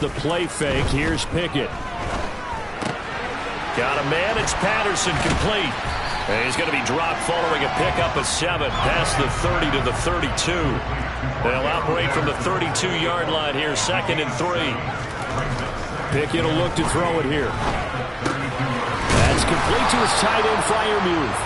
the play fake. Here's Pickett. Got a man. It's Patterson, complete. And he's going to be dropped following a pickup of 7 past the 30 to the 32. They'll operate from the 32-yard line here, 2nd and 3. Pickett will look to throw it here. That's complete to his tight end, Freiermuth.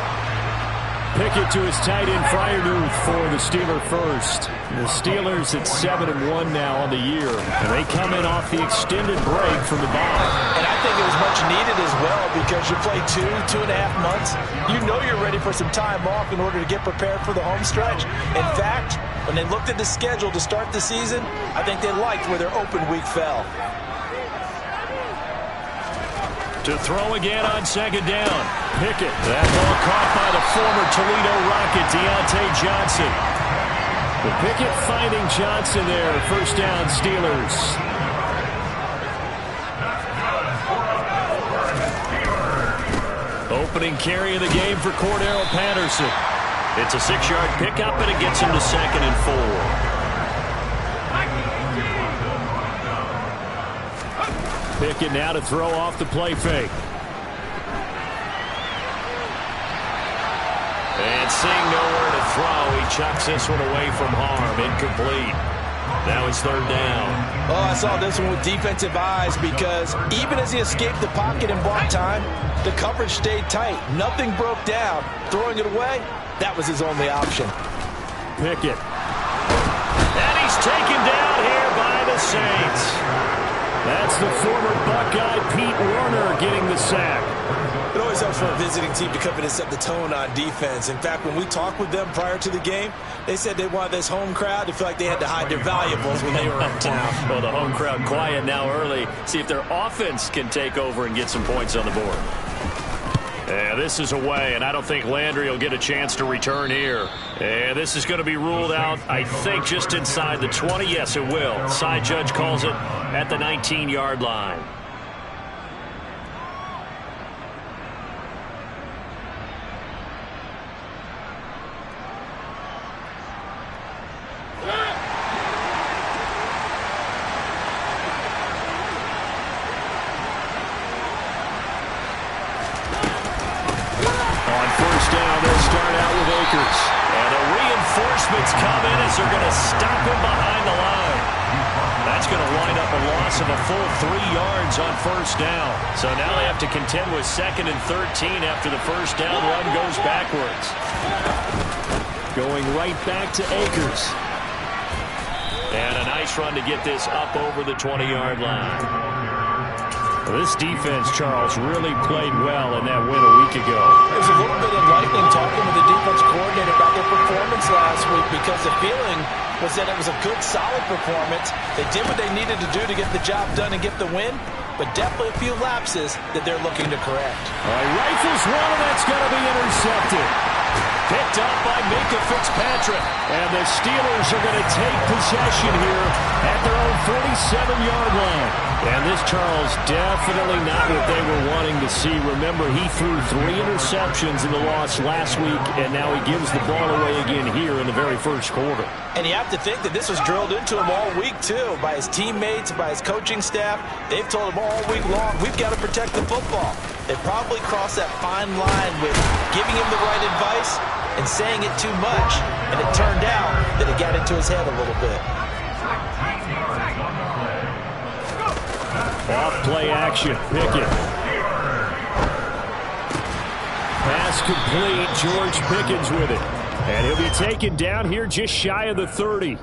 Pickett to his tight end, Freiermuth, for the Steeler first. The Steelers at 7-1 now on the year, and they come in off the extended break from the bye. And I think it was much needed as well, because you play 2.5 months. You know you're ready for some time off in order to get prepared for the home stretch. In fact, when they looked at the schedule to start the season, I think they liked where their open week fell. To throw again on 2nd down. Pickett. That ball caught by the former Toledo Rocket, Deontay Johnson. But Pickett finding Johnson there. 1st down, Steelers. Opening carry of the game for Cordero Patterson. It's a 6-yard pickup, and it gets him to 2nd and 4. Pickett now to throw off the play fake. And seeing nowhere to throw, he chucks this one away from harm. Incomplete. Now it's 3rd down. Oh, I saw this one with defensive eyes, because even as he escaped the pocket and bought time, the coverage stayed tight. Nothing broke down. Throwing it away, that was his only option. Pickett. And he's taken down here by the Saints. That's the former Buckeye Pete Werner getting the sack. It always helps for a visiting team to come in and set the tone on defense. In fact, when we talked with them prior to the game, they said they wanted this home crowd to feel like they had to hide their valuables when they were in town. Well, the home crowd quiet now early. See if their offense can take over and get some points on the board. Yeah, this is away, and I don't think Landry will get a chance to return here. And this is going to be ruled out, I think, just inside the 20. Yes, it will. Side judge calls it at the 19-yard line. Reinforcements come in as they're going to stop him behind the line. That's going to wind up a loss of a full 3 yards on 1st down. So now they have to contend with 2nd and 13 after the 1st down run goes backwards. Going right back to Akers. And a nice run to get this up over the 20-yard line. This defense, Charles, really played well in that win a week ago. It was a little bit enlightening talking with the defense coordinator about their performance last week, because the feeling was that it was a good, solid performance. They did what they needed to do to get the job done and get the win, but definitely a few lapses that they're looking to correct. All right, rifles one, and that's going to be intercepted. Picked up by Minkah Fitzpatrick. And the Steelers are going to take possession here at their own 47-yard line. And this, Charles, definitely not what they were wanting to see. Remember, he threw 3 interceptions in the loss last week, and now he gives the ball away again here in the very first quarter. And you have to think that this was drilled into him all week, too, by his teammates, by his coaching staff. They've told him all week long, we've got to protect the football. They probably crossed that fine line with giving him the right advice and saying it too much, and it turned out that it got into his head a little bit. Off play action, Pickett. Pass complete, George Pickens with it. And he'll be taken down here just shy of the 30.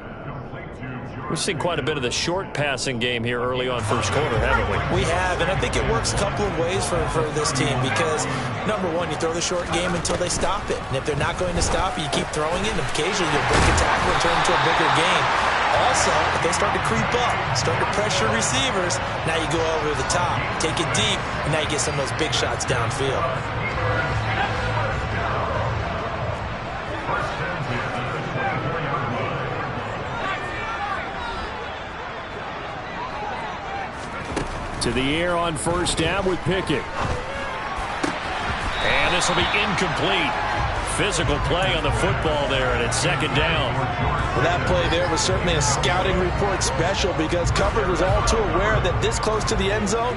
We've seen quite a bit of the short passing game here early on first quarter, haven't we? We have, and I think it works a couple of ways for this team, because, number one, you throw the short game until they stop it. And if they're not going to stop it, you keep throwing it, and occasionally you'll break a tackle and turn it into a bigger game. Also, if they start to creep up, start to pressure receivers, now you go over the top, take it deep, and now you get some of those big shots downfield. To the air on first down with Pickett. And this will be incomplete. physical play on the football there, and it's second down. Well, that play there was certainly a scouting report special because coverage was all too aware that this close to the end zone,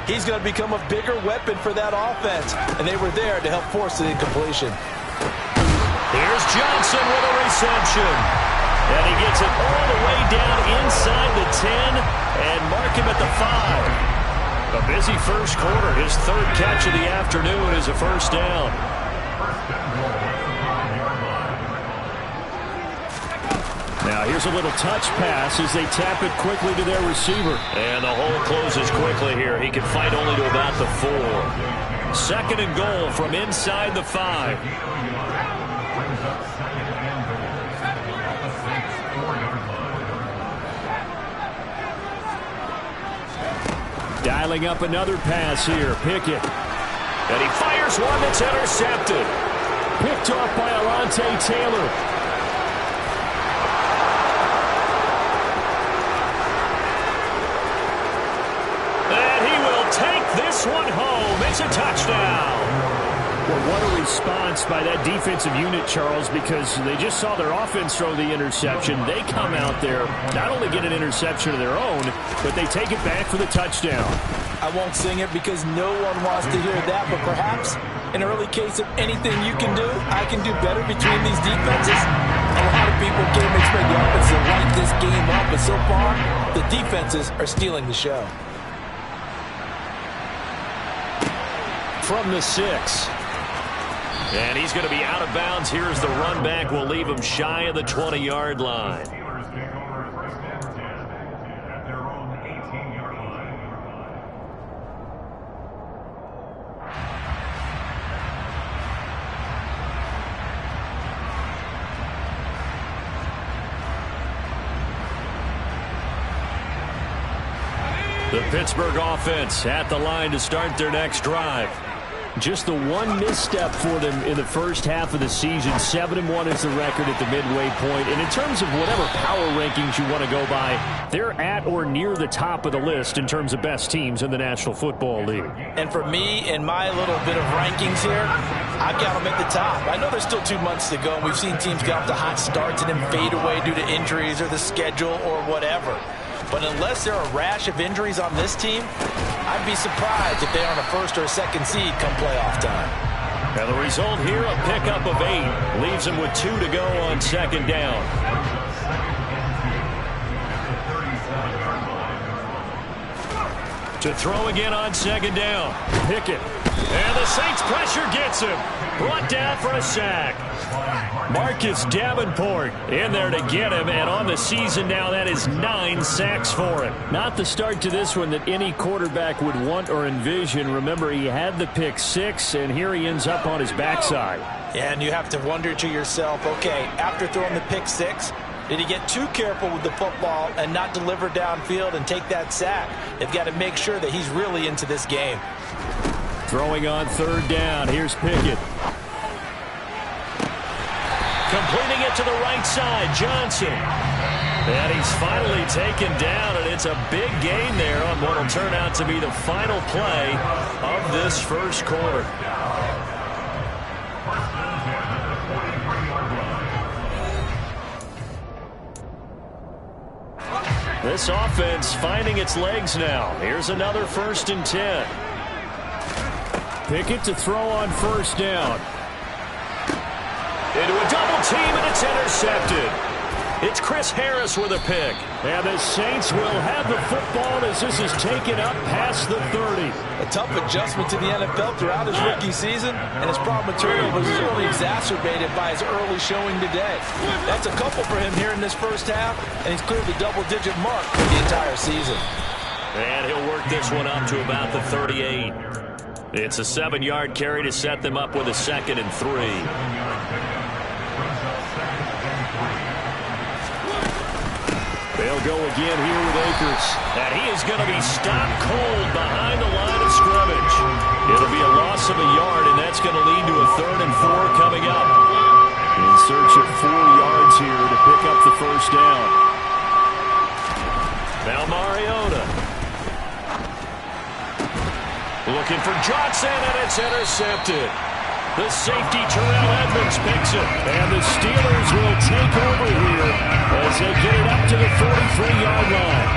he's going to become a bigger weapon for that offense, and they were there to help force the incompletion. Here's Johnson with a reception. And he gets it all the way down inside the 10 and mark him at the 5. A busy first quarter. His third catch of the afternoon is a first down. Now here's a little touch pass as they tap it quickly to their receiver. And the hole closes quickly here. He can fight only to about the 4. Second and goal from inside the 5. Dialing up another pass here. Pickett. And he fires one that's intercepted. Picked off by Alontae Taylor. And he will take this one home. It's a touchdown. Well, what a response by that defensive unit, Charles, because they just saw their offense throw the interception. They come out there, not only get an interception of their own, but they take it back for the touchdown. I won't sing it because no one wants to hear that, but perhaps an early case of anything you can do, I can do better between these defenses. A lot of people can't expect the offense to light this game up, but so far, the defenses are stealing the show. From the 6. And he's going to be out of bounds. Here's the run back. We'll leave him shy of the 20-yard line. The Pittsburgh offense at the line to start their next drive. Just the one misstep for them in the first half of the season. 7-1 is the record at the midway point. And in terms of whatever power rankings you want to go by, they're at or near the top of the list in terms of best teams in the National Football League. And for me, in my little bit of rankings here, I've got them at the top. I know there's still 2 months to go, and we've seen teams get off to hot starts and then fade away due to injuries or the schedule or whatever. But unless there are a rash of injuries on this team, I'd be surprised if they aren't a first or a second seed come playoff time. And the result here, a pickup of 8. Leaves them with 2 to go on second down. To throw again on second down. Pickett. And the Saints pressure gets him. Brought down for a sack. Marcus Davenport in there to get him, and on the season now, that is 9 sacks for him. Not the start to this one that any quarterback would want or envision. Remember, he had the pick 6, and here he ends up on his backside. Yeah, and you have to wonder to yourself, okay, after throwing the pick 6, did he get too careful with the football and not deliver downfield and take that sack? They've got to make sure that he's really into this game. Throwing on third down. Here's Pickett. Completing it to the right side, Johnson. And he's finally taken down, and it's a big gain there on what will turn out to be the final play of this first quarter. This offense finding its legs now. Here's another 1st and 10. Pickett to throw on first down. Into a double team, and it's intercepted. It's Chris Harris with a pick. And the Saints will have the football as this is taken up past the 30. A tough adjustment to the NFL throughout his rookie season, and his problem material was really exacerbated by his early showing today. That's a couple for him here in this first half, and he's cleared the double-digit mark for the entire season. And he'll work this one up to about the 38. It's a 7-yard carry to set them up with a 2nd and 3. They'll go again here with Akers. And he is going to be stopped cold behind the line of scrimmage. It'll be a loss of a yard, and that's going to lead to a 3rd and 4 coming up. In search of 4 yards here to pick up the first down. Now Mariota. Looking for Johnson, and it's intercepted. The safety, Terrell Edmonds, picks it. And the Steelers will take over here as they get it up to the 43-yard line.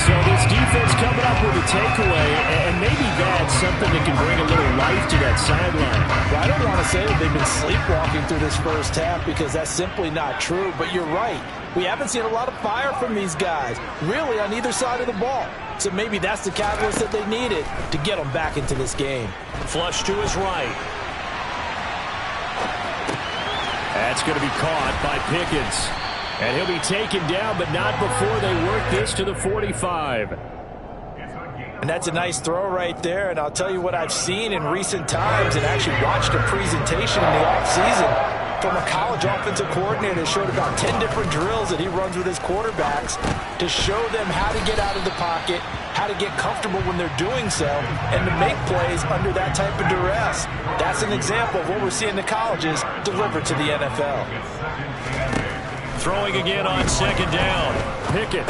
So this defense coming up with a takeaway, and maybe that's something that can bring a little life to that sideline. Well, I don't want to say that they've been sleepwalking through this first half because that's simply not true, but you're right. We haven't seen a lot of fire from these guys, really, on either side of the ball. So maybe that's the catalyst that they needed to get them back into this game. Flush to his right. That's going to be caught by Pickens. And he'll be taken down, but not before they work this to the 45. And that's a nice throw right there. And I'll tell you what I've seen in recent times and actually watched a presentation in the offseason from a college offensive coordinator that showed about 10 different drills that he runs with his quarterbacks to show them how to get out of the pocket, how to get comfortable when they're doing so, and to make plays under that type of duress. That's an example of what we're seeing the colleges deliver to the NFL. Throwing again on second down. Pickett.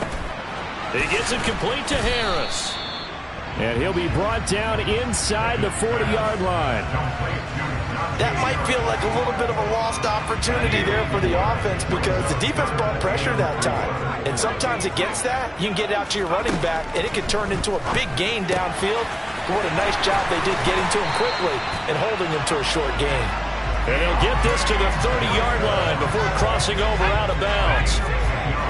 He gets it complete to Harris. And he'll be brought down inside the 40-yard line. That might feel like a little bit of a lost opportunity there for the offense because the defense brought pressure that time. And sometimes against that, you can get it out to your running back, and it can turn into a big gain downfield. But what a nice job they did getting to him quickly and holding him to a short gain. And he'll get this to the 30-yard line before crossing over out of bounds.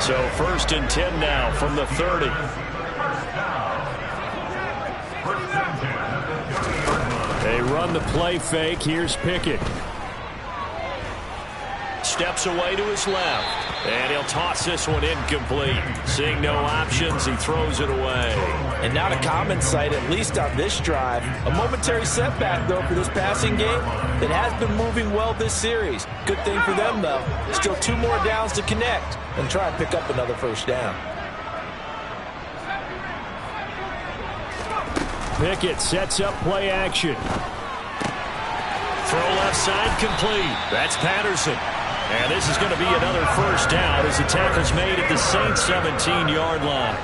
So 1st and 10 now from the 30. They run the play fake. Here's Pickett. Steps away to his left. And he'll toss this one incomplete. Seeing no options, he throws it away. And not a common sight, at least on this drive. A momentary setback, though, for this passing game. It has been moving well this series. Good thing for them, though. Still 2 more downs to connect and try and pick up another first down. Pickett sets up play action. Throw left side complete. That's Patterson. And this is going to be another first down as the tackle's made at the Saints 17-yard line.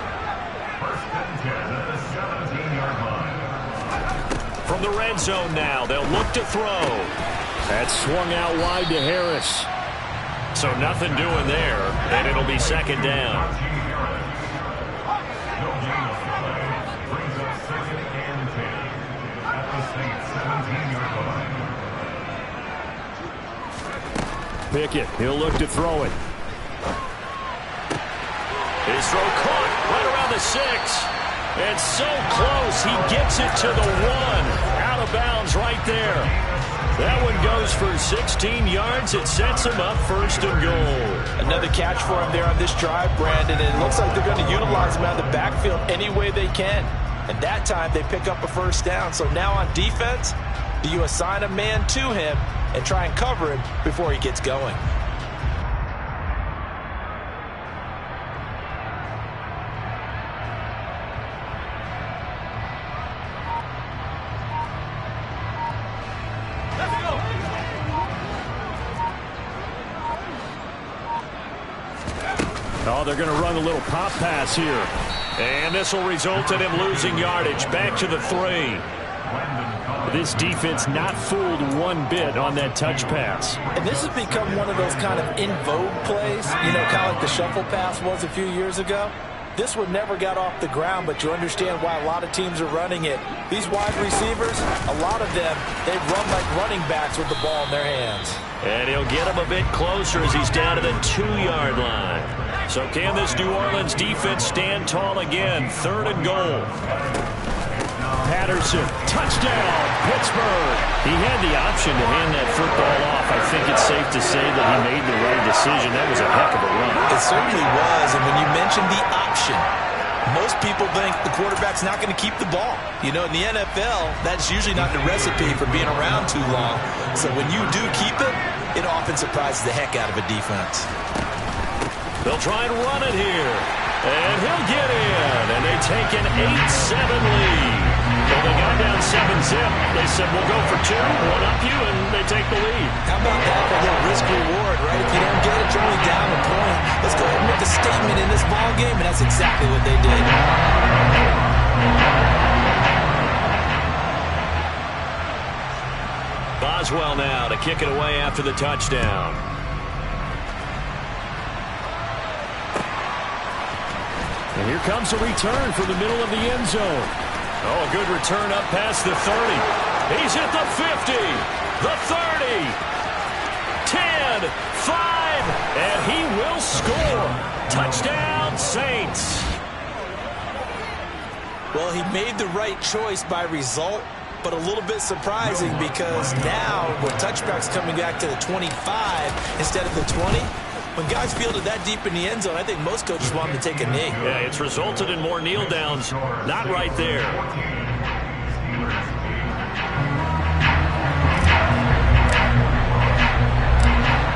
From the red zone now, they'll look to throw. That's swung out wide to Harris. So nothing doing there, and it'll be second down. Pickett, he'll look to throw it. His throw caught right around the 6. And so close, he gets it to the 1. Out of bounds right there. That one goes for 16 yards. It sets him up 1st and goal. Another catch for him there on this drive, Brandon. And it looks like they're going to utilize him out of the backfield any way they can. And that time they pick up a first down. So now on defense, do you assign a man to him and try and cover him before he gets going? Oh, they're going to run a little pop pass here. And this will result in him losing yardage. Back to the 3. This defense not fooled one bit on that touch pass. And this has become one of those kind of in vogue plays, you know, kind of like the shuffle pass was a few years ago. This one never got off the ground, but you understand why a lot of teams are running it. These wide receivers, a lot of them, they run like running backs with the ball in their hands. And he'll get him a bit closer as he's down to the 2-yard line. So can this New Orleans defense stand tall again? 3rd and goal. Patterson, touchdown, Pittsburgh. He had the option to hand that football off. I think it's safe to say that he made the right decision. That was a heck of a run. It certainly was, and when you mentioned the option, most people think the quarterback's not going to keep the ball. You know, in the NFL, that's usually not the recipe for being around too long. So when you do keep it, it often surprises the heck out of a defense. They'll try and run it here. And he'll get in. And they take an 8-7 lead. Well, they got down 7-zip. They said, we'll go for 2, one up you, and they take the lead. How about that for a little risk-reward, right? If you don't get it, you're only down a point. Let's go ahead and make a statement in this ball game, and that's exactly what they did. Boswell now to kick it away after the touchdown. And here comes a return from the middle of the end zone. Oh, a good return up past the 30. He's at the 50, the 30, 10, 5, and he will score. Touchdown, Saints. Well, he made the right choice by result, but a little bit surprising because now with touchbacks coming back to the 25 instead of the 20, when guys fielded that deep in the end zone, I think most coaches want them to take a knee. Yeah, it's resulted in more kneel downs. Not right there.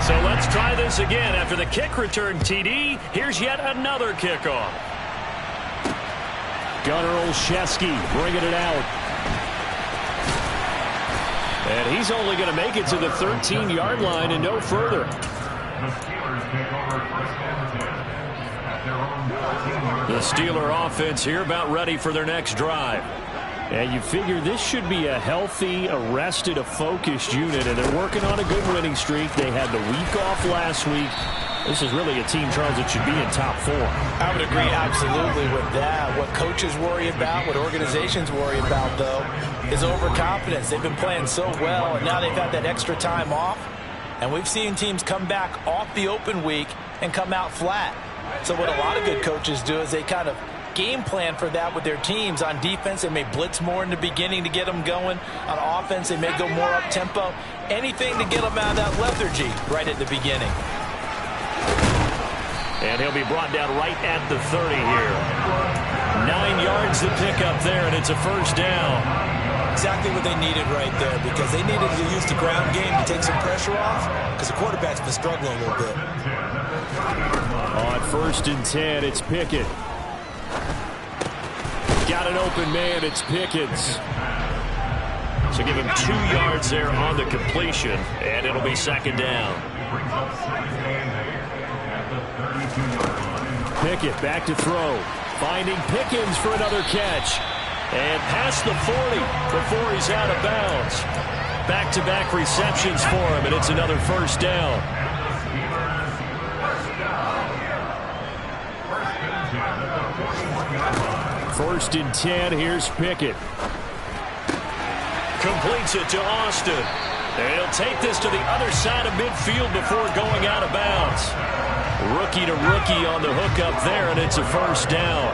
So let's try this again. After the kick return TD, here's yet another kickoff. Gunnar Olszewski bringing it out. And he's only going to make it to the 13-yard line and no further. The Steeler offense here about ready for their next drive. And you figure this should be a healthy, a focused unit, and they're working on a good winning streak. They had the week off last week. This is really a team, Charles, that should be in top 4. I would agree absolutely with that. What coaches worry about, what organizations worry about, though, is overconfidence. They've been playing so well, and now they've had that extra time off. And we've seen teams come back off the open week and come out flat. So what a lot of good coaches do is they kind of game plan for that with their teams. On defense, they may blitz more in the beginning to get them going. On offense, they may go more up-tempo. Anything to get them out of that lethargy right at the beginning. And he'll be brought down right at the 30 here. 9 yards to pick up there, and it's a first down. Exactly what they needed right there, because they needed to use the ground game to take some pressure off, because the quarterback's been struggling a little bit. On 1st and 10, it's Pickett. Got an open man, it's Pickens. So give him 2 yards there on the completion, and it'll be 2nd down. Pickett back to throw. Finding Pickens for another catch. And past the 40 before he's out of bounds. Back-to-back receptions for him, and it's another first down. First and 10, here's Pickett. Completes it to Austin. And he'll take this to the other side of midfield before going out of bounds. Rookie to rookie on the hook up there, and it's a first down.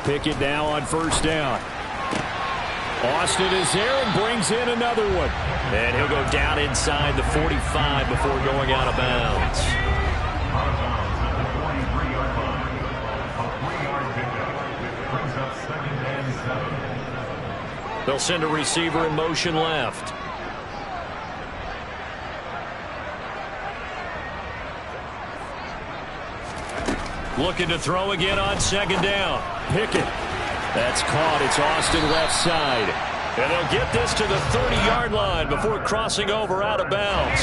Pickett now on first down. Austin is there and brings in another one. And he'll go down inside the 45 before going out of bounds. They'll send a receiver in motion left. Looking to throw again on 2nd down. Pickett. That's caught. It's Austin left side. And they'll get this to the 30-yard line before crossing over out of bounds.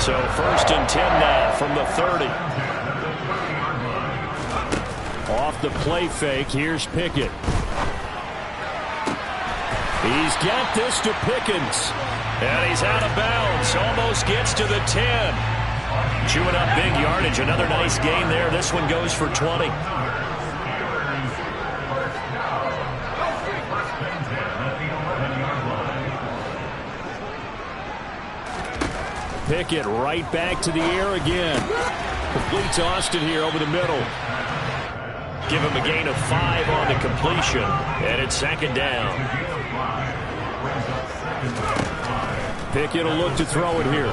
So 1st and 10 now from the 30. Off the play fake, here's Pickett. He's got this to Pickens. And he's out of bounds. Almost gets to the 10. Chewing up big yardage. Another nice gain there. This one goes for 20. Pickett right back to the air again. Completes Austin here over the middle. Give him a gain of 5 on the completion. And it's 2nd down. Pickett will look to throw it here.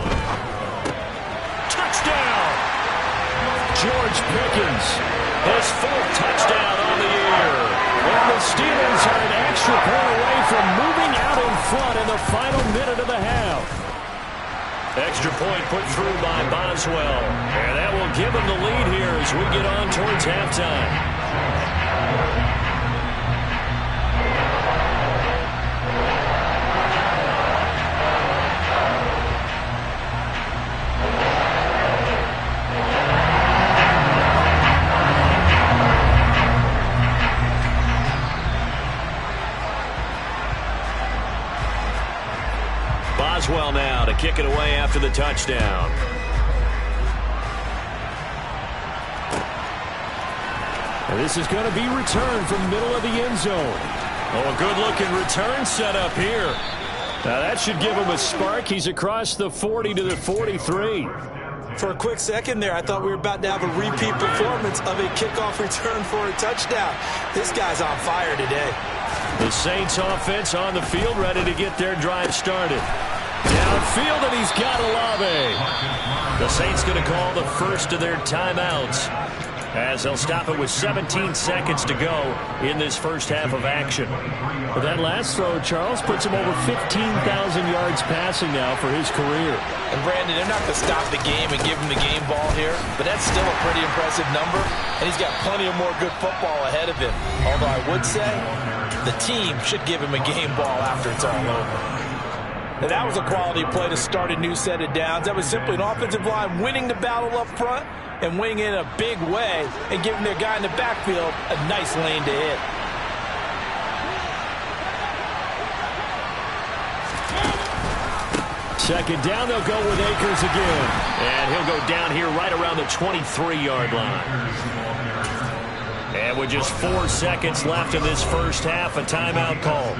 Touchdown! George Pickens, his 4th touchdown on the year. And the Steelers are an extra point away from moving out in front in the final minute of the half. Extra point put through by Boswell. And that will give him the lead here as we get on towards halftime. now to kick it away after the touchdown. And this is going to be returned from the middle of the end zone. Oh, a good-looking return set up here. Now that should give him a spark. He's across the 40 to the 43. For a quick second there, I thought we were about to have a repeat performance of a kickoff return for a touchdown. This guy's on fire today. The Saints offense on the field, ready to get their drive started. Downfield, and he's got Olave. The Saints going to call the first of their timeouts, as they'll stop it with 17 seconds to go in this first half of action. But that last throw, Charles, puts him over 15,000 yards passing now for his career. And Brandon, they're not going to stop the game and give him the game ball here, but that's still a pretty impressive number, and he's got plenty of more good football ahead of him. Although I would say the team should give him a game ball after it's all over. Now, that was a quality play to start a new set of downs. That was simply an offensive line winning the battle up front and winning it in a big way and giving their guy in the backfield a nice lane to hit. Second down, they'll go with Akers again. And he'll go down here right around the 23-yard line. And with just 4 seconds left in this first half, a timeout call.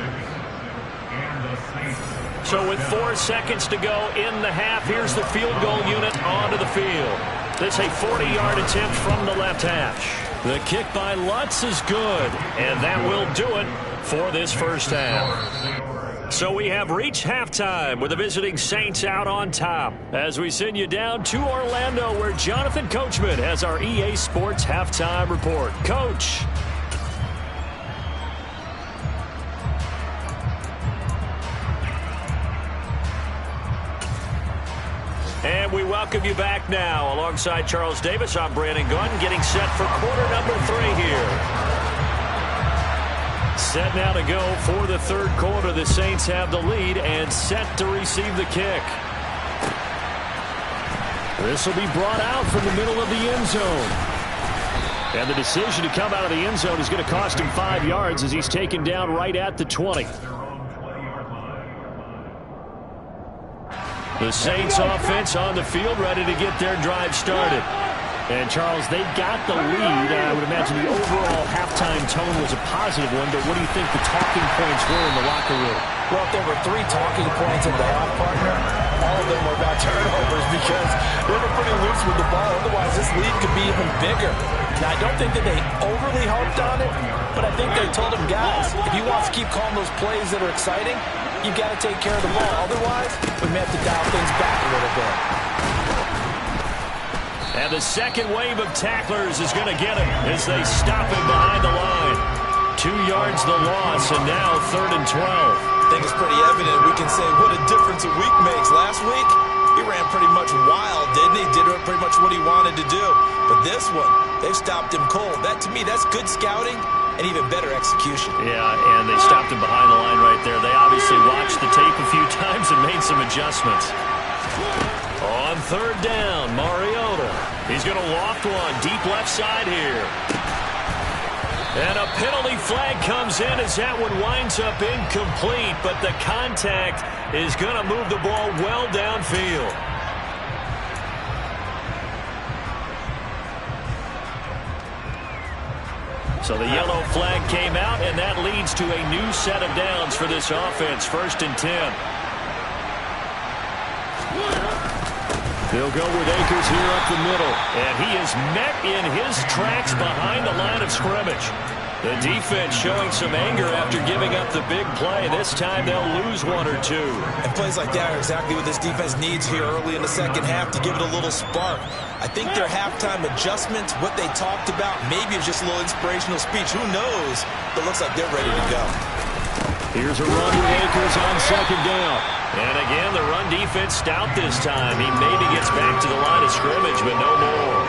So with 4 seconds to go in the half, here's the field goal unit onto the field. This a 40-yard attempt from the left hash. The kick by Lutz is good, and that will do it for this first half. So we have reached halftime with the visiting Saints out on top as we send you down to Orlando, where Jonathan Coachman has our EA Sports halftime report. Coach. And we welcome you back now. Alongside Charles Davis, I'm Brandon Gunn, getting set for quarter number 3 here. Set now to go for the third quarter. The Saints have the lead and set to receive the kick. This will be brought out from the middle of the end zone. And the decision to come out of the end zone is going to cost him 5 yards as he's taken down right at the 20. The Saints offense on the field, ready to get their drive started. And, Charles, they got the lead. I would imagine the overall halftime tone was a positive one, but what do you think the talking points were in the locker room? Well, if there were 3 talking points at the half, partner, all of them were about turnovers because they were pretty loose with the ball. Otherwise, this lead could be even bigger. Now, I don't think that they overly harped on it, but I think they told them, guys, if you want to keep calling those plays that are exciting, you've got to take care of the ball. Otherwise, we may have to dial things back a little bit. And the second wave of tacklers is going to get him as they stop him behind the line. 2 yards the loss, and now 3rd and 12. I think it's pretty evident. We can say what a difference a week makes. Last week, he ran pretty much wild, didn't he? Did pretty much what he wanted to do. But this one, they've stopped him cold. That, to me, that's good scouting and even better execution. Yeah, and they stopped him behind the line right there. They obviously watched the tape a few times and made some adjustments. On 3rd down, Mariota. He's going to loft one deep left side here. And a penalty flag comes in as that one winds up incomplete, but the contact is going to move the ball well downfield. So the yellow flag came out, and that leads to a new set of downs for this offense. 1st and 10. They'll go with Akers here up the middle. And he is met in his tracks behind the line of scrimmage. The defense showing some anger after giving up the big play. This time they'll lose 1 or 2. And plays like that are exactly what this defense needs here early in the second half to give it a little spark. I think their halftime adjustments, what they talked about, maybe it's just a little inspirational speech. Who knows? But it looks like they're ready to go. Here's a run with Akers on 2nd down. And again, the run defense stout this time. He maybe gets back to the line of scrimmage, but no more.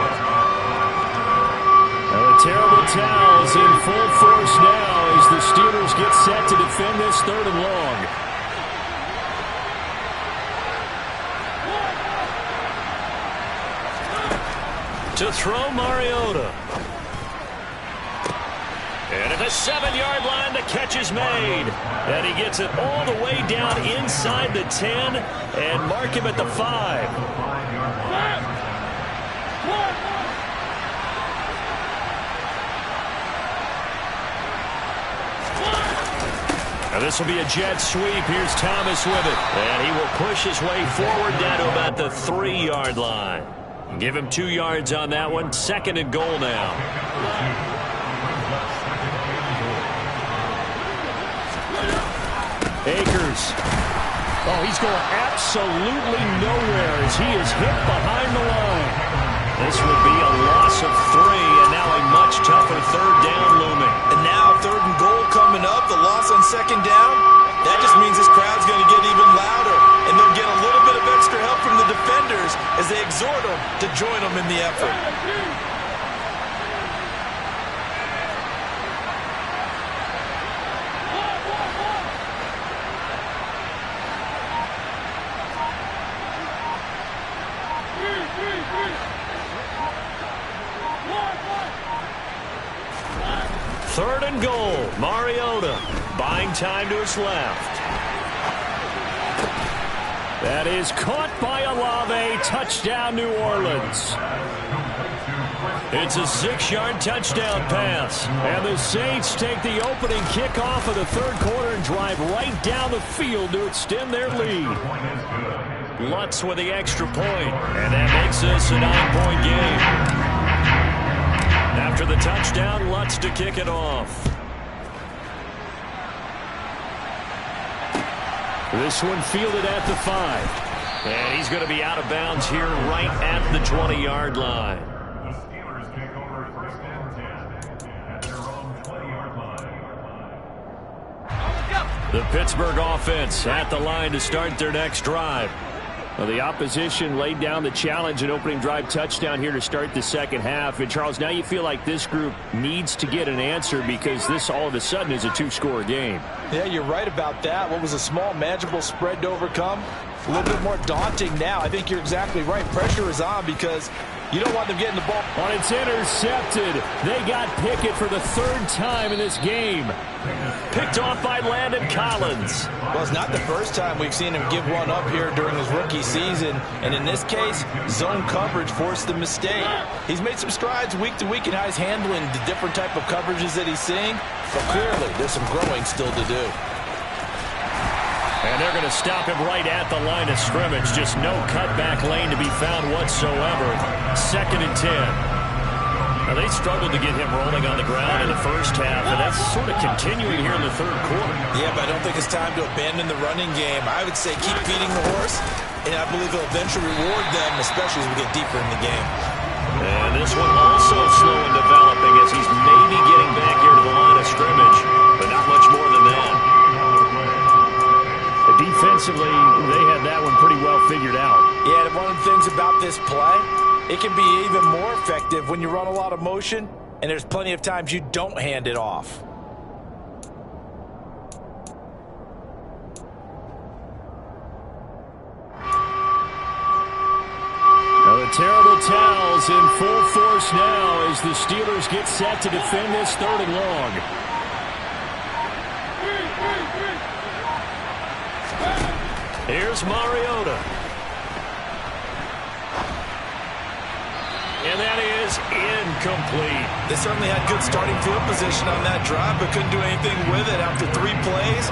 Well, the terrible towels in full force now as the Steelers get set to defend this 3rd and long. To throw Mariota. And at the 7-yard line, the catch is made. And he gets it all the way down inside the 10 and mark him at the 5. Now this will be a jet sweep. Here's Thomas with it. And he will push his way forward down to about the 3-yard line. Give him 2 yards on that one. 2nd and goal now. Akers. Oh, he's going absolutely nowhere as he is hit behind the line. This will be a loss of 3, and now a much tougher 3rd down looming. And now 3rd and goal coming up, the loss on 2nd down. That just means this crowd's going to get even louder, and they'll get a little bit of extra help from the defenders as they exhort them to join them in the effort. Third and goal. Mariota buying time to his left. That is caught by Olave. Touchdown, New Orleans. It's a 6-yard touchdown pass. And the Saints take the opening kickoff of the 3rd quarter and drive right down the field to extend their lead. Lutz with the extra point, and that makes this a 9-point game. After the touchdown, Lutz to kick it off. This one fielded at the 5. And he's going to be out of bounds here right at the 20-yard line. The Steelers take over 1st and 10 at their own 20-yard line. The Pittsburgh offense at the line to start their next drive. Well, the opposition laid down the challenge and opening drive touchdown here to start the 2nd half. And, Charles, now you feel like this group needs to get an answer because this all of a sudden is a 2-score game. Yeah, you're right about that. What was a small, manageable spread to overcome? A little bit more daunting now. I think you're exactly right. Pressure is on because you don't want them getting the ball. On it's intercepted. They got Pickett for the 3rd time in this game. Picked off by Landon Collins. Well, it's not the first time we've seen him give one up here during his rookie season. And in this case, zone coverage forced the mistake. He's made some strides week to week in how he's handling the different type of coverages that he's seeing. But clearly, there's some growing still to do. And they're going to stop him right at the line of scrimmage. Just no cutback lane to be found whatsoever. 2nd and 10. Now, they struggled to get him rolling on the ground in the 1st half, and that's sort of continuing here in the 3rd quarter. Yeah, but I don't think it's time to abandon the running game. I would say keep feeding the horse, and I believe he'll eventually reward them, especially as we get deeper in the game. And this one also slow in developing as he's maybe getting back here to the line of scrimmage, but not much more than that. Defensively, they had that one pretty well figured out. Yeah, and one of the things about this play, it can be even more effective when you run a lot of motion, and there's plenty of times you don't hand it off. Now the terrible towels in full force now as the Steelers get set to defend this 3rd and long. Here's Mariota. And that is incomplete. They certainly had good starting field position on that drive, but couldn't do anything with it after 3 plays.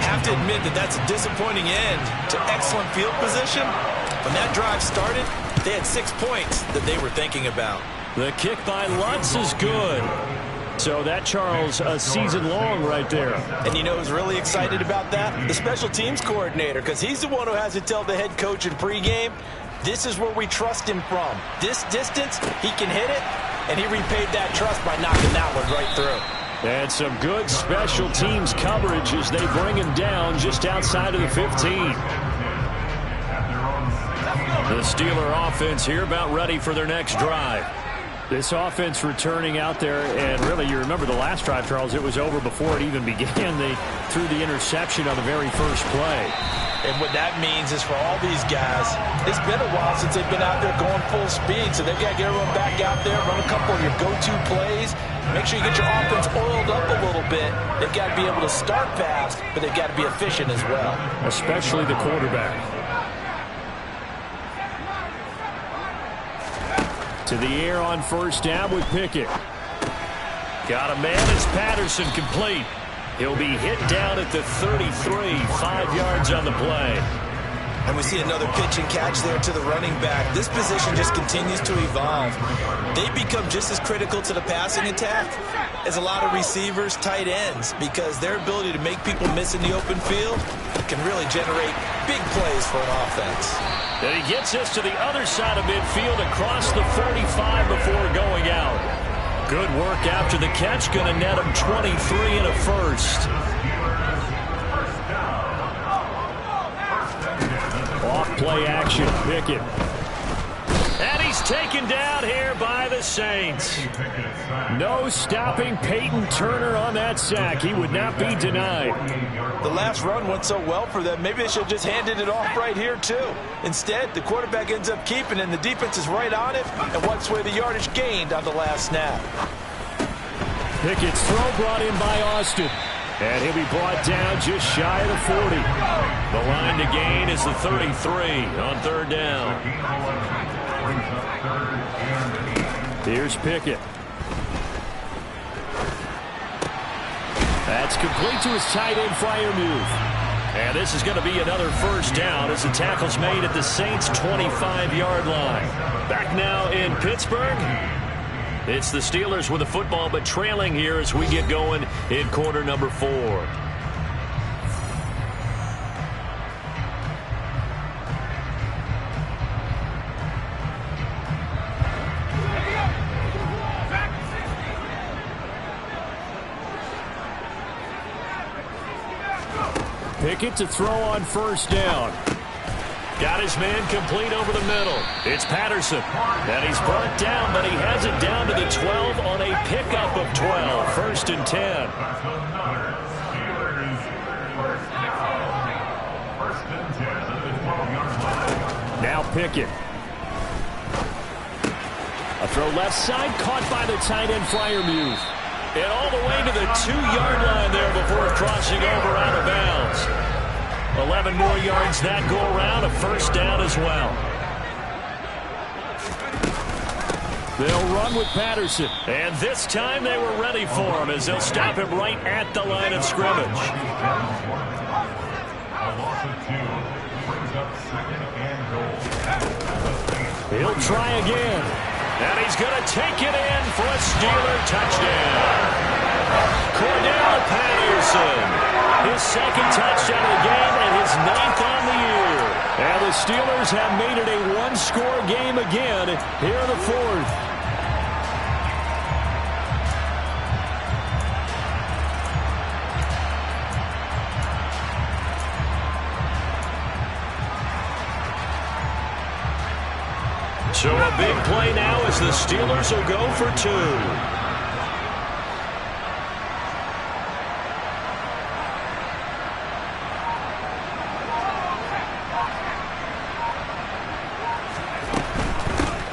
Have to admit that that's a disappointing end to excellent field position. When that drive started, they had 6 points that they were thinking about. The kick by Lutz is good. So that, Charles, a season long right there. And you know who's really excited about that? The special teams coordinator, because he's the one who has to tell the head coach in pregame, this is where we trust him from. This distance, he can hit it, and he repaid that trust by knocking that one right through. And some good special teams coverage as they bring him down just outside of the 15. The Steeler offense here about ready for their next drive. This offense returning out there, and really, you remember the last drive, Charles, it was over before it even began. They threw the interception on the very first play. And what that means is for all these guys, it's been a while since they've been out there going full speed, so they've got to get everyone back out there, run a couple of your go-to plays, make sure you get your offense oiled up a little bit. They've got to be able to start fast, but they've got to be efficient as well. Especially the quarterback. To the air on first down with Pickett. Got a man as Patterson complete. He'll be hit down at the 33, 5 yards on the play. And we see another pitch and catch there to the running back. This position just continues to evolve. They become just as critical to the passing attack as a lot of receivers, tight ends, because their ability to make people miss in the open field can really generate big plays for an offense. And he gets us to the other side of midfield across the 45 before going out. Good work after the catch. Going to net him 23 and a first. Off play action. Pickett. And he's taken down here by the Saints. No stopping Peyton Turner on that sack. He would not be denied. The last run went so well for them. Maybe they should have just handed it off right here, too. Instead, the quarterback ends up keeping it, and the defense is right on it and wipes away the yardage gained on the last snap. Pickett's throw brought in by Austin. And he'll be brought down just shy of the 40. The line to gain is the 33 on third down. Here's Pickett. That's complete to his tight end Freiermuth. And this is going to be another first down as the tackle's made at the Saints' 25-yard line. Back now in Pittsburgh. It's the Steelers with the football, but trailing here as we get going in quarter number 4. Pickett to throw on first down. Got his man complete over the middle. It's Patterson. And he's brought down, but he has it down to the 12 on a pickup of 12. First and 10. Now Pickett. A throw left side, caught by the tight end Freiermuth. And all the way to the 2-yard line there before crossing over out of bounds. 11 more yards that go around, a first down as well. They'll run with Patterson. And this time they were ready for him as they'll stop him right at the line of scrimmage. He'll try again. And he's going to take it in for a Steeler touchdown. Cordell Patterson. His second touchdown of the game and his 9th on the year. And the Steelers have made it a one-score game again here in the 4th. So a big play now as the Steelers will go for 2.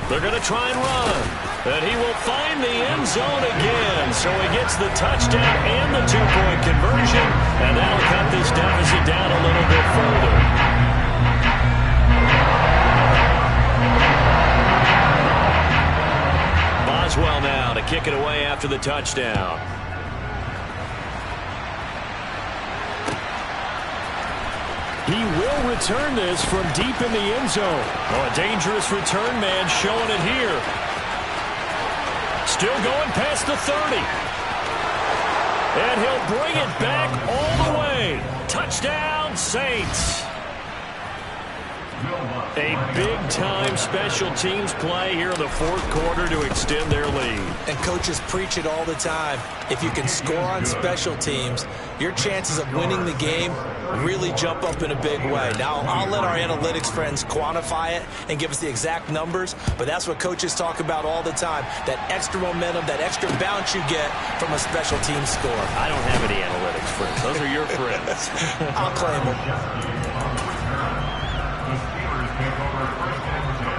They're going to try and run. And he will find the end zone again. So he gets the touchdown and the 2-point conversion. And that'll cut this deficit down a little bit further. Boswell now to kick it away after the touchdown. He will return this from deep in the end zone. Oh, a dangerous return man showing it here. Still going past the 30. And he'll bring it back all the way. Touchdown, Saints. A big-time special teams play here in the 4th quarter to extend their lead. And coaches preach it all the time. If you can score on special teams, your chances of winning the game really jump up in a big way. Now, I'll let our analytics friends quantify it and give us the exact numbers, but that's what coaches talk about all the time, that extra momentum, that extra bounce you get from a special team score. I don't have any analytics friends. Those are your friends. I'll claim them. The Steelers take over first and 10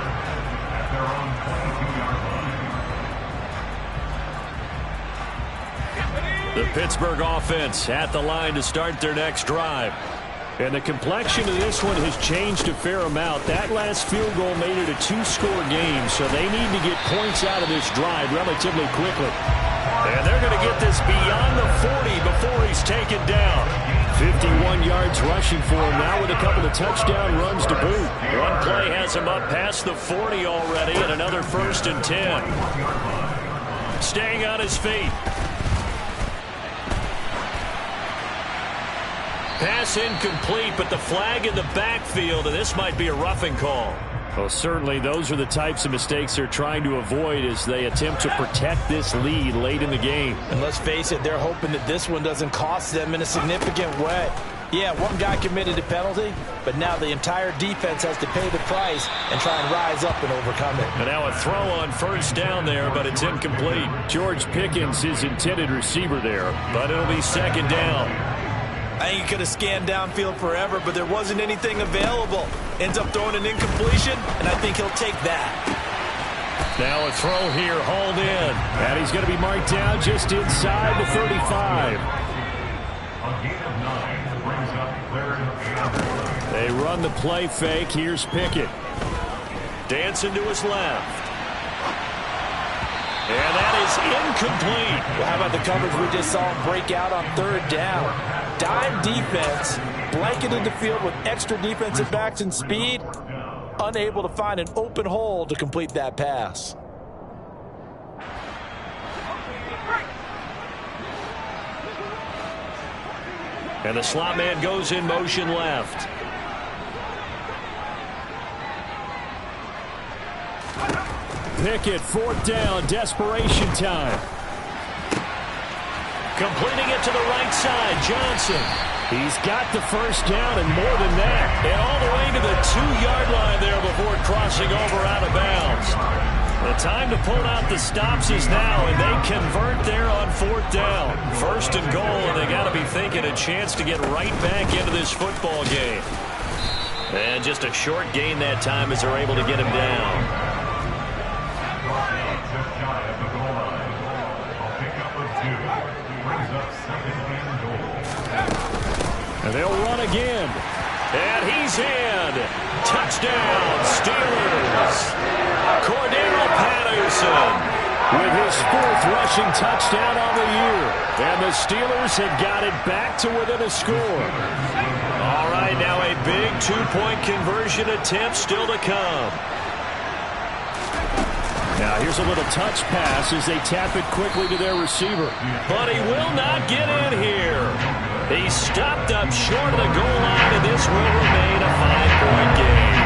at their own 22-yard line. The Pittsburgh offense at the line to start their next drive. And the complexion of this one has changed a fair amount. That last field goal made it a two-score game, so they need to get points out of this drive relatively quickly. And they're going to get this beyond the 40 before he's taken down. 51 yards rushing for him now with a couple of touchdown runs to boot. One play has him up past the 40 already, and another 1st and 10. Staying on his feet. Pass incomplete, but the flag in the backfield, and this might be a roughing call. Well, certainly those are the types of mistakes they're trying to avoid as they attempt to protect this lead late in the game. And let's face it, they're hoping that this one doesn't cost them in a significant way. Yeah, one guy committed a penalty, but now the entire defense has to pay the price and try and rise up and overcome it. And now a throw on 1st down there, but it's incomplete. George Pickens, his intended receiver there. But it'll be 2nd down. I think he could have scanned downfield forever, but there wasn't anything available. Ends up throwing an incompletion, and I think he'll take that. Now a throw here, hauled in. And he's going to be marked down just inside the 35. A gain of 9 brings up 3rd and 8. They run the play fake. Here's Pickett. Dancing to his left. And that is incomplete. Well, how about the coverage we just saw him break out on 3rd down? Dime defense, blanketed the field with extra defensive backs and speed, unable to find an open hole to complete that pass. And the slot man goes in motion left. Pickett, 4th down, desperation time. Completing it to the right side, Johnson. He's got the 1st down and more than that. And all the way to the 2-yard line there before crossing over out of bounds. The time to pull out the stops is now, and they convert there on 4th down. 1st and goal, and they got to be thinking a chance to get right back into this football game. And just a short gain that time as they're able to get him down. Just shy of the goal line. A pickup of 2. Brings up 2nd and goal. And they'll run again. And he's in. Touchdown, Steelers. Cordero Patterson with his 4th rushing touchdown on the year. And the Steelers have got it back to within a score. All right, now a big 2-point conversion attempt still to come. Now here's a little touch pass as they tap it quickly to their receiver. But he will not get in here. He stopped up short of the goal line, and this will remain a 5-point game.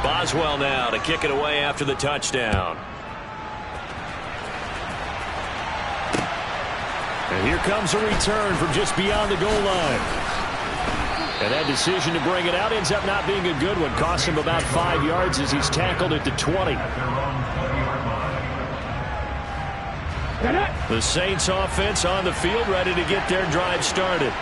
Boswell now to kick it away after the touchdown. And here comes a return from just beyond the goal line. And that decision to bring it out ends up not being a good one. Costs him about 5 yards as he's tackled at the 20. The Saints offense on the field ready to get their drive started.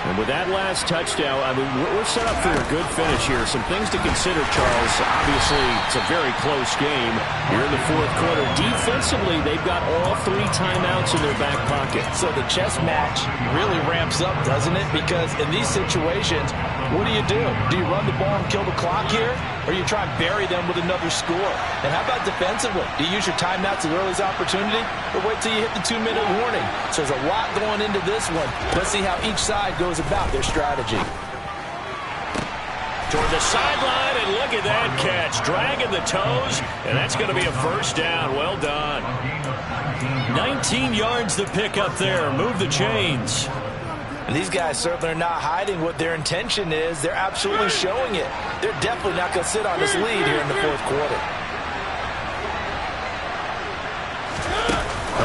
And with that last touchdown, I mean, we're set up for a good finish here. Some things to consider, Charles. Obviously, it's a very close game here in the 4th quarter. Defensively, they've got all 3 timeouts in their back pocket. So the chess match really ramps up, doesn't it? Because in these situations, what do? Do you run the ball and kill the clock here? Or you try and bury them with another score? And how about defensively? Do you use your timeouts as early as opportunity? Or wait till you hit the 2-minute warning? So there's a lot going into this one. Let's see how each side goes about their strategy. Toward the sideline, and look at that catch. Dragging the toes, and that's going to be a 1st down. Well done. 19 yards to pick up there. Move the chains. And these guys certainly are not hiding what their intention is. They're absolutely showing it. They're definitely not going to sit on this lead here in the 4th quarter.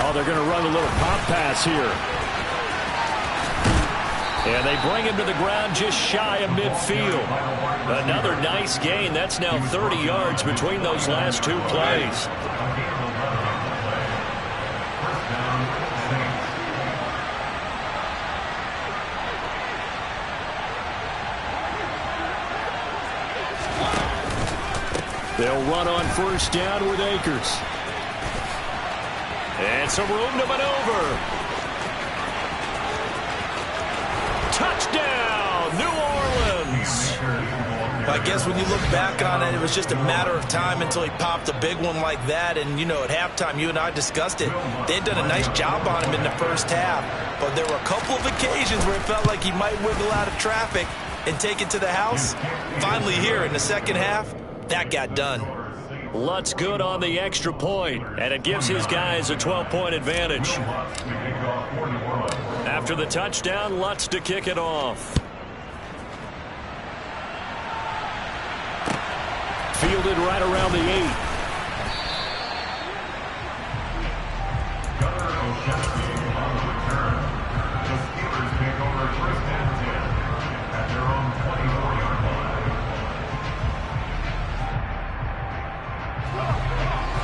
Oh, they're going to run a little pop pass here. And they bring him to the ground just shy of midfield. Another nice gain. That's now 30 yards between those last two plays. They'll run on first down with Akers. And some room to maneuver. Touchdown, New Orleans. I guess when you look back on it, it was just a matter of time until he popped a big one like that. And, you know, at halftime, you and I discussed it. They'd done a nice job on him in the first half. But there were a couple of occasions where it felt like he might wiggle out of traffic and take it to the house. Finally here in the second half, that got done. Lutt's good on the extra point, and it gives his guys a 12-point advantage. After the touchdown, Lutt's to kick it off. Fielded right around the 8.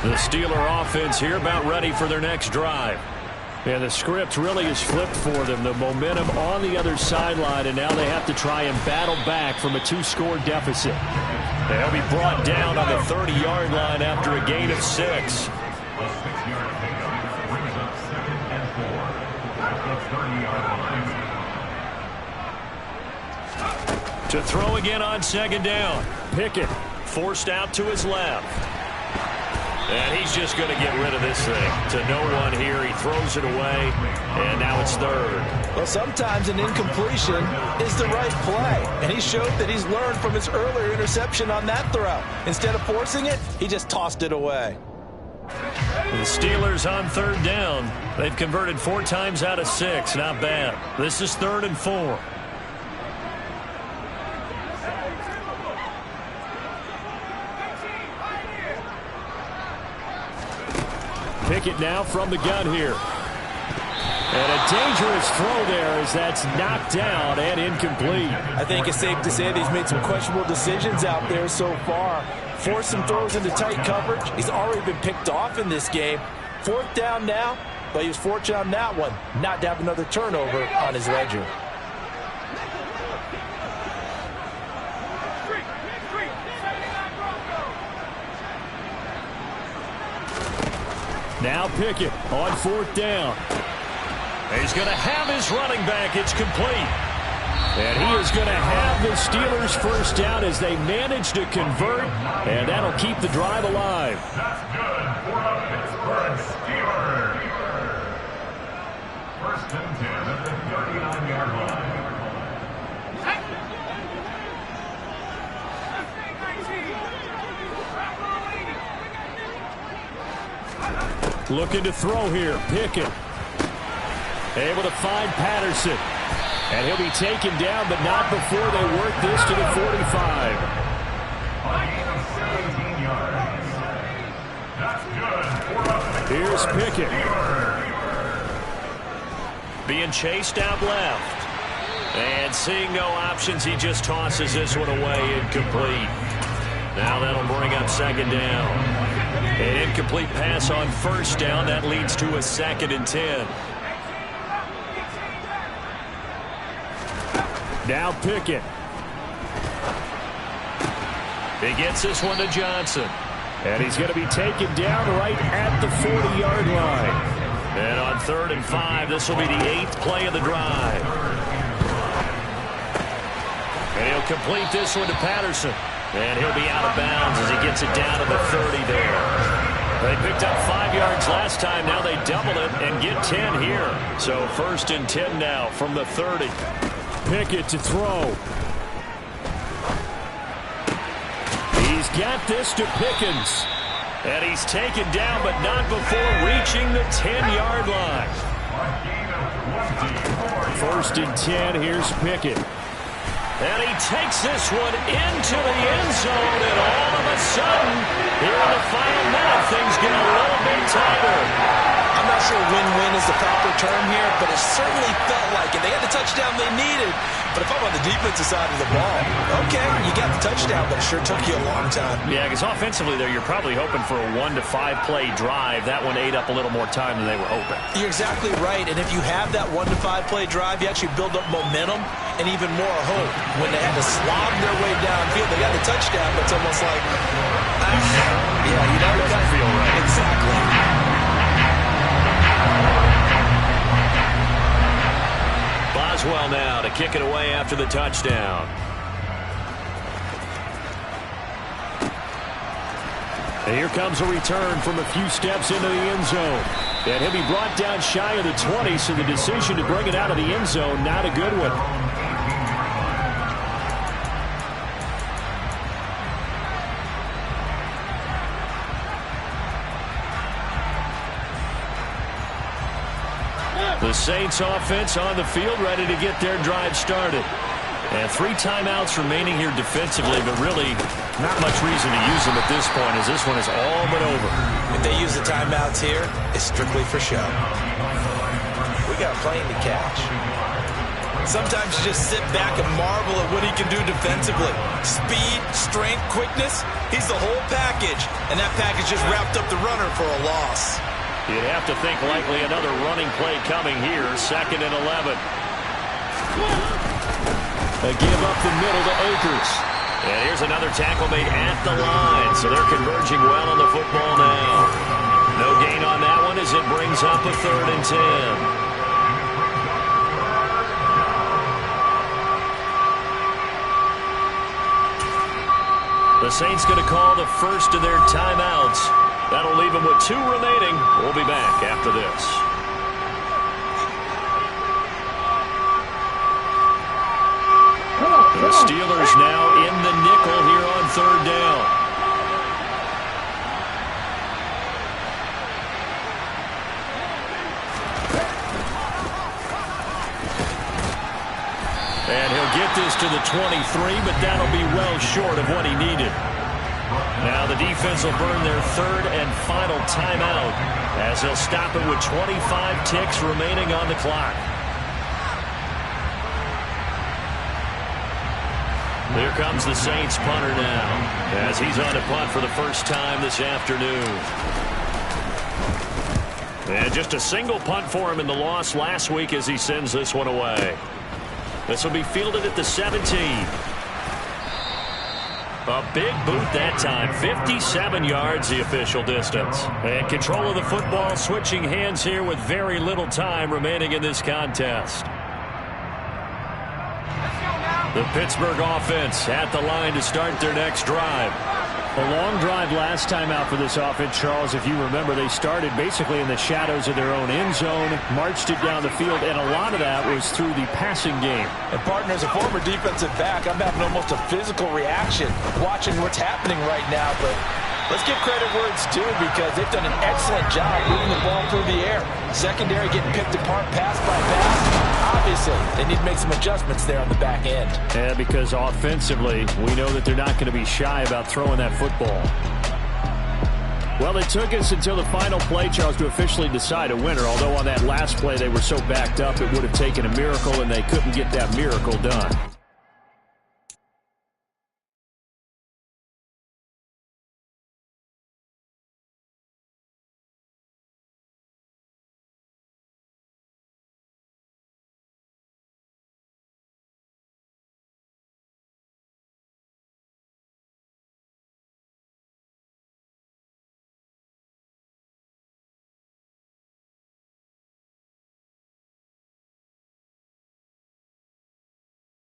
The Steeler offense here about ready for their next drive. Yeah, the script really is flipped for them. The momentum on the other sideline, and now they have to try and battle back from a 2-score deficit. They'll be brought down on the 30-yard line after a gain of 6. A 6-yard pickup brings up 2nd and 4 at the 30-yard line. To throw again on second down. Pickett forced out to his left. And he's just going to get rid of this thing. To no one here. He throws it away. And now it's third. Well, sometimes an incompletion is the right play. And he showed that he's learned from his earlier interception on that throw. Instead of forcing it, he just tossed it away. The Steelers on third down. They've converted 4 times out of 6. Not bad. This is 3rd and 4. Pickett now from the gun here. And a dangerous throw there as that's knocked down and incomplete. I think it's safe to say that he's made some questionable decisions out there so far. Forced some throws into tight coverage. He's already been picked off in this game. 4th down now, but he was fortunate on that one not to have another turnover on his ledger. Now Pickett on 4th down. He's going to have his running back. It's complete. And he is going to have the Steelers first down as they manage to convert, and that'll keep the drive alive. That's good for the Pittsburgh Steelers. 1st and 10 at the 39-yard line. Looking to throw here. Pickett. Able to find Patterson. And he'll be taken down, but not before they work this to the 45. Here's Pickett. Being chased out left. And seeing no options, he just tosses this one away, incomplete. Now that'll bring up 2nd down. An incomplete pass on 1st down. That leads to a 2nd and 10. Now Pickett. He gets this one to Johnson. And he's going to be taken down right at the 40-yard line. And on 3rd and 5, this will be the 8th play of the drive. And he'll complete this one to Patterson. And he'll be out of bounds as he gets it down to the 30 there. They picked up 5 yards last time. Now they double it and get 10 here. So 1st and 10 now from the 30. Pickett to throw. He's got this to Pickens. And he's taken down, but not before reaching the 10-yard line. 1st and 10. Here's Pickett. And he takes this one into the end zone, and all of a sudden, here in the final minute, things get a little bit tighter. I'm I'm not sure win-win is the proper term here, but it certainly felt like it. They had the touchdown they needed, but if I'm on the defensive side of the ball, okay, you got the touchdown, but it sure took you a long time. Yeah, because offensively there, you're probably hoping for a 1 to 5 play drive. That one ate up a little more time than they were hoping. You're exactly right, and if you have that 1 to 5 play drive, you actually build up momentum and even more hope. When they had to slob their way downfield, they got the touchdown, but it's almost like, yeah, you know, it doesn't feel right. Exactly. Boswell now to kick it away after the touchdown. And here comes a return from a few steps into the end zone. And he'll be brought down shy of the 20, so the decision to bring it out of the end zone, not a good one. The Saints offense on the field, ready to get their drive started. And 3 timeouts remaining here defensively, but really not much reason to use them at this point, as this one is all but over. If they use the timeouts here, it's strictly for show. We got a plane to catch. Sometimes you just sit back and marvel at what he can do defensively. Speed, strength, quickness, he's the whole package. And that package just wrapped up the runner for a loss. You'd have to think likely another running play coming here, 2nd and 11. They give up the middle to Akers. And here's another tackle made at the line, so they're converging well on the football now. No gain on that one as it brings up a 3rd and 10. The Saints going to call the first of their timeouts. That'll leave them with 2 remaining. We'll be back after this. The Steelers now in the nickel here on 3rd down. And he'll get this to the 23, but that'll be well short of what he needed. Now the defense will burn their 3rd and final timeout as they'll stop it with 25 ticks remaining on the clock. Here comes the Saints punter now as he's on to punt for the first time this afternoon. And just a single punt for him in the loss last week as he sends this one away. This will be fielded at the 17. A big boot that time, 57 yards the official distance. And control of the football switching hands here with very little time remaining in this contest. The Pittsburgh offense at the line to start their next drive. A long drive last time out for this offense, Charles. If you remember, they started basically in the shadows of their own end zone, marched it down the field, and a lot of that was through the passing game. And partner, as a former defensive back, I'm having almost a physical reaction watching what's happening right now. But let's give credit where it's due, because they've done an excellent job moving the ball through the air. Secondary getting picked apart pass by pass. Obviously, they need to make some adjustments there on the back end. Yeah, because offensively, we know that they're not going to be shy about throwing that football. Well, it took us until the final play, Charles, to officially decide a winner, although on that last play they were so backed up it would have taken a miracle, and they couldn't get that miracle done.